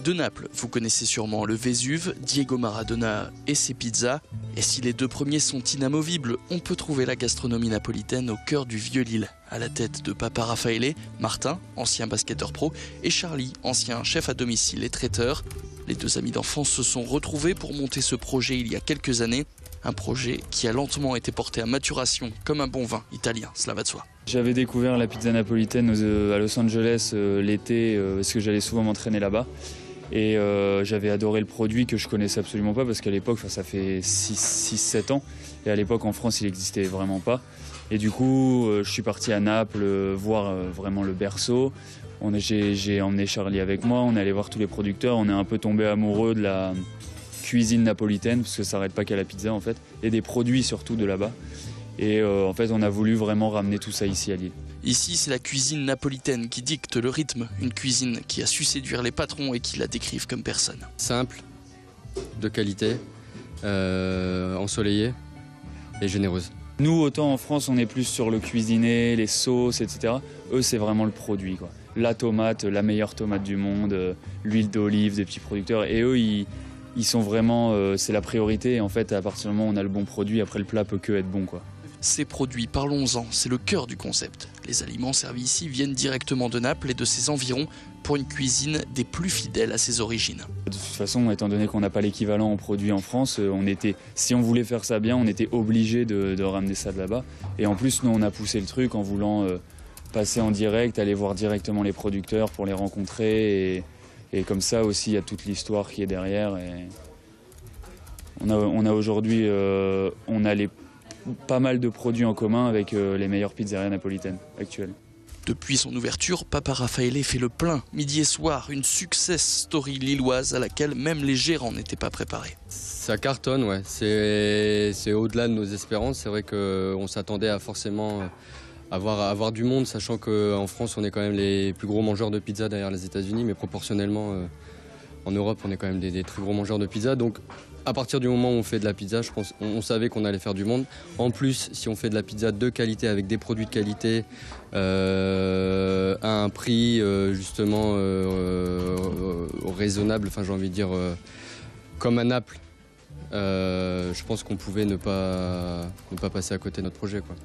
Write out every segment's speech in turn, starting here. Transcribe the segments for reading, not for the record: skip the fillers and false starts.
De Naples, vous connaissez sûrement le Vésuve, Diego Maradona et ses pizzas. Et si les deux premiers sont inamovibles, on peut trouver la gastronomie napolitaine au cœur du vieux Lille, à la tête de Papa Raffaele, Martin, ancien basketteur pro, et Charlie, ancien chef à domicile et traiteur. Les deux amis d'enfance se sont retrouvés pour monter ce projet il y a quelques années. Un projet qui a lentement été porté à maturation, comme un bon vin italien, cela va de soi. J'avais découvert la pizza napolitaine à Los Angeles l'été, parce que j'allais souvent m'entraîner là-bas. Et j'avais adoré le produit que je connaissais absolument pas, parce qu'à l'époque, ça fait 6-7 ans. Et à l'époque, en France, il n'existait vraiment pas. Et du coup, je suis parti à Naples voir vraiment le berceau. J'ai emmené Charlie avec moi, on est allé voir tous les producteurs. On est un peu tombé amoureux de la cuisine napolitaine, parce que ça n'arrête pas qu'à la pizza en fait, et des produits surtout de là-bas. Et en fait, on a voulu vraiment ramener tout ça ici à Lille. Ici, c'est la cuisine napolitaine qui dicte le rythme, une cuisine qui a su séduire les patrons et qui la décrivent comme personne. Simple, de qualité, ensoleillée et généreuse. Nous, autant en France, on est plus sur le cuisiner, les sauces, etc. Eux, c'est vraiment le produit, quoi. La tomate, la meilleure tomate du monde, l'huile d'olive des petits producteurs. Et eux, ils sont vraiment, c'est la priorité. Et en fait, à partir du moment où on a le bon produit, après le plat peut que être bon, quoi. Ces produits, parlons-en, c'est le cœur du concept. Les aliments servis ici viennent directement de Naples et de ses environs pour une cuisine des plus fidèles à ses origines. De toute façon, étant donné qu'on n'a pas l'équivalent en produits en France, si on voulait faire ça bien, on était obligé de ramener ça de là-bas. Et en plus, nous, on a poussé le truc en voulant passer en direct, aller voir directement les producteurs pour les rencontrer. Et comme ça aussi, il y a toute l'histoire qui est derrière. Et on a aujourd'hui, pas mal de produits en commun avec les meilleures pizzerias napolitaines actuelles. Depuis son ouverture, Papa Raffaele fait le plein, midi et soir, une success story lilloise à laquelle même les gérants n'étaient pas préparés. Ça cartonne, ouais. C'est au-delà de nos espérances. C'est vrai qu'on s'attendait à forcément avoir du monde, sachant qu'en France, on est quand même les plus gros mangeurs de pizza derrière les États-Unis, mais proportionnellement, en Europe, on est quand même des très gros mangeurs de pizza. Donc, à partir du moment où on fait de la pizza, je pense, on savait qu'on allait faire du monde. En plus, si on fait de la pizza de qualité, avec des produits de qualité, à un prix justement raisonnable, enfin j'ai envie de dire, comme à Naples, je pense qu'on pouvait ne pas passer à côté de notre projet, quoi.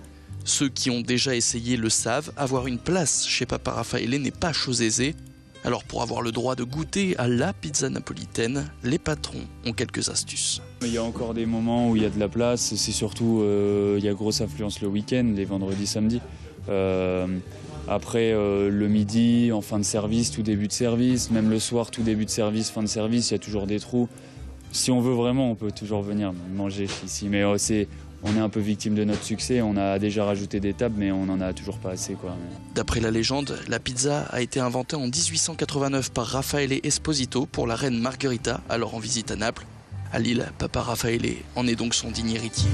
Ceux qui ont déjà essayé le savent, avoir une place chez Papa Raffaele n'est pas chose aisée. Alors pour avoir le droit de goûter à la pizza napolitaine, les patrons ont quelques astuces. Il y a encore des moments où il y a de la place, c'est surtout, il y a grosse affluence le week-end, les vendredis, samedis. Après, le midi, en fin de service, tout début de service, même le soir, tout début de service, fin de service, il y a toujours des trous. Si on veut vraiment, on peut toujours venir manger ici, mais on est un peu victime de notre succès, on a déjà rajouté des tables, mais on n'en a toujours pas assez, quoi. D'après la légende, la pizza a été inventée en 1889 par Raffaele Esposito pour la reine Margherita, alors en visite à Naples. À Lille, Papa Raffaele en est donc son digne héritier.